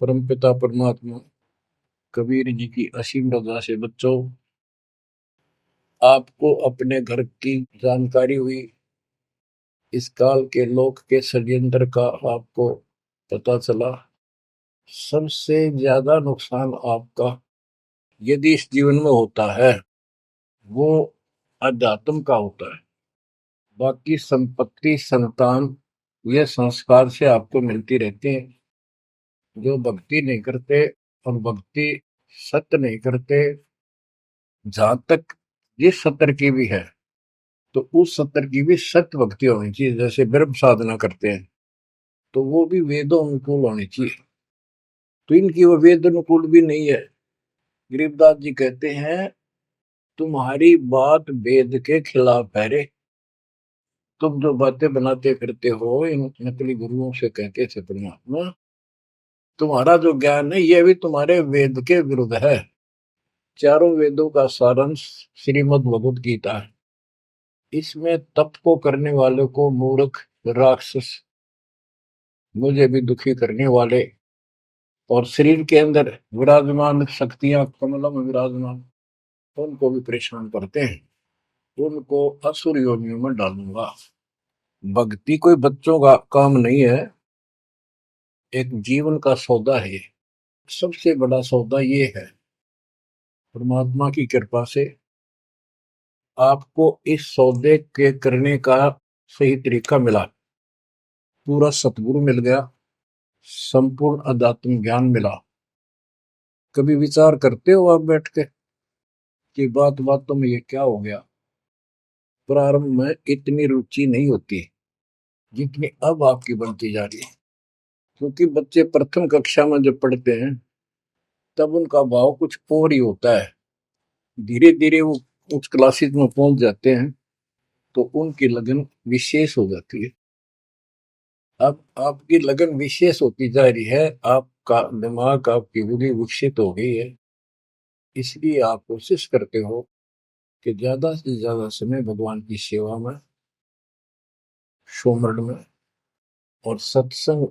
परमपिता परमात्मा कबीर जी की असीम रजा से बच्चों, आपको अपने घर की जानकारी हुई, इस काल के लोक के षड्यंत्र का आपको पता चला। सबसे ज्यादा नुकसान आपका यदि इस जीवन में होता है वो अध्यात्म का होता है। बाकी संपत्ति, संतान, ये संस्कार से आपको मिलती रहती है। जो भक्ति नहीं करते और भक्ति सत्य नहीं करते, जहां तक जिस सत्र की भी है तो उस सत्र की भी सत्य भक्ति होनी चाहिए। जैसे ब्रह्म साधना करते हैं तो वो भी वेदों अनुकूल होनी चाहिए, तो इनकी वो वेद अनुकूल भी नहीं है। गरीबदास जी कहते हैं, तुम्हारी बात वेद के खिलाफ है रे। तुम जो बातें बनाते करते हो इन नकली गुरुओं से, कहते थे परमात्मा, तुम्हारा जो ज्ञान है ये भी तुम्हारे वेद के विरुद्ध है। चारों वेदों का सारांश श्रीमद् भगवद गीता है। इसमें तप को करने वाले को मूर्ख, राक्षस, मुझे भी दुखी करने वाले, और शरीर के अंदर विराजमान शक्तियां कमलों में विराजमान, उनको भी परेशान करते हैं। उनको असुर योनियों में डालूंगा। भक्ति कोई बच्चों का काम नहीं है, एक जीवन का सौदा है। सबसे बड़ा सौदा ये है, परमात्मा की कृपा से आपको इस सौदे के करने का सही तरीका मिला। पूरा सतगुरु मिल गया, संपूर्ण अध्यात्म ज्ञान मिला। कभी विचार करते हो आप बैठ के कि बातों में ये क्या हो गया? प्रारंभ में इतनी रुचि नहीं होती जितनी अब आपकी बनती जा रही है। क्योंकि बच्चे प्रथम कक्षा में जब पढ़ते हैं तब उनका भाव कुछ और ही होता है। धीरे धीरे वो उच्च क्लासेस में पहुंच जाते हैं तो उनकी लगन विशेष हो जाती है। अब आपकी लगन विशेष होती जा रही है, आपका दिमाग, आपकी बुद्धि विकसित हो गई है। इसलिए आप कोशिश करते हो कि ज्यादा से ज्यादा समय भगवान की सेवा में, सुमरन में और सत्संग।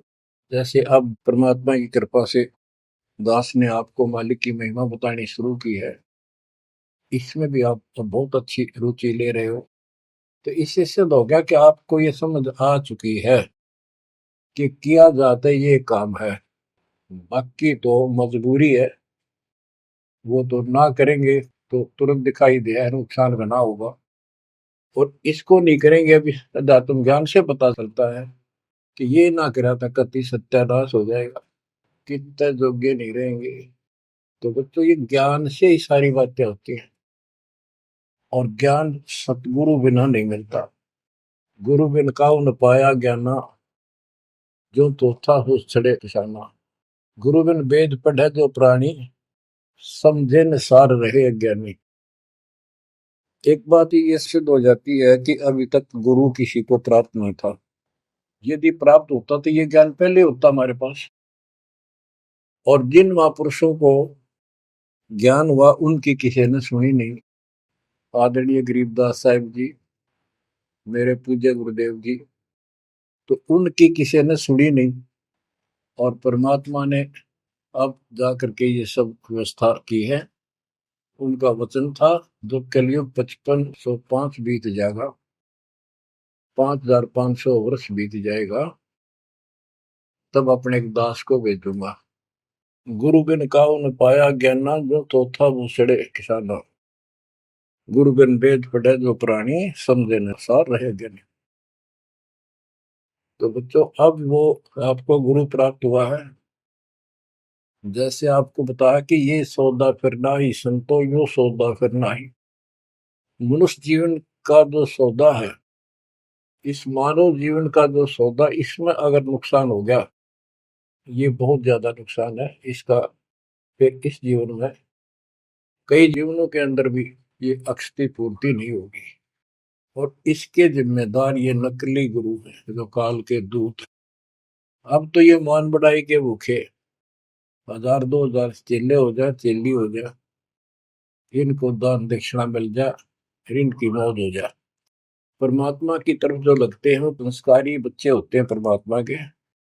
जैसे अब परमात्मा की कृपा से दास ने आपको मालिक की महिमा बतानी शुरू की है, इसमें भी आप तो बहुत अच्छी रुचि ले रहे हो। तो इससे सिद्ध हो गया कि आपको ये समझ आ चुकी है कि किया जाता ये काम है। बाकी तो मजबूरी है, वो तो ना करेंगे तो तुरंत दिखाई दे नुकसान बना होगा, और इसको नहीं करेंगे अभी अध्यात्म ज्ञान से पता चलता है कि ये ना करा था कति सत्यानाश हो जाएगा, कितने योग्य नहीं रहेंगे। तो बच्चों ये ज्ञान से ही सारी बातें होती हैं, और ज्ञान सतगुरु बिना नहीं मिलता। गुरु बिन काऊ न पाया ज्ञाना, जो तो था हो छड़े किसाना। गुरु बिन वेद पढ़े जो प्राणी, समझे न सार रहे अज्ञानी। एक बात ये सिद्ध हो जाती है कि अभी तक गुरु किसी को प्राप्त नहीं था। यदि प्राप्त होता तो ये ज्ञान पहले होता हमारे पास। और जिन महापुरुषों को ज्ञान हुआ उनकी किसी ने सुनी नहीं। आदरणीय गरीबदास साहिब जी, मेरे पूज्य गुरुदेव जी, तो उनकी किसी ने सुनी नहीं। और परमात्मा ने अब जा करके ये सब व्यवस्था की है। उनका वचन था, जो कलयुग 5505 बीत जाएगा, 5500 वर्ष बीत जाएगा, तब अपने एक दास को भेजूंगा। गुरु बिन काऊ न पाया ज्ञाना, जो तो था वो सड़े किसाना। गुरु बिन वेद पढ़े जो प्राणी, समझे न सार रहे ज्ञानी। तो बच्चों अब वो आपको गुरु प्राप्त हुआ है। जैसे आपको बताया कि ये सौदा फिरना ही संतो, यो सौदा फिरना ही। मनुष्य जीवन का जो सौदा है, इस मानव जीवन का जो सौदा, इसमें अगर नुकसान हो गया, ये बहुत ज्यादा नुकसान है इसका। फिर इस जीवन में, कई जीवनों के अंदर भी ये अक्षति पूर्ति नहीं होगी। और इसके जिम्मेदार ये नकली गुरु हैं जो काल के दूत। अब तो ये मान बढ़ाई के भूखे, 1000 2000 चेले हो जाए, चेली हो जाए, इनको दान दक्षिणा मिल जाए, इनकी मौज हो जाए। परमात्मा की तरफ जो लगते हैं वो संस्कारी बच्चे होते हैं परमात्मा के।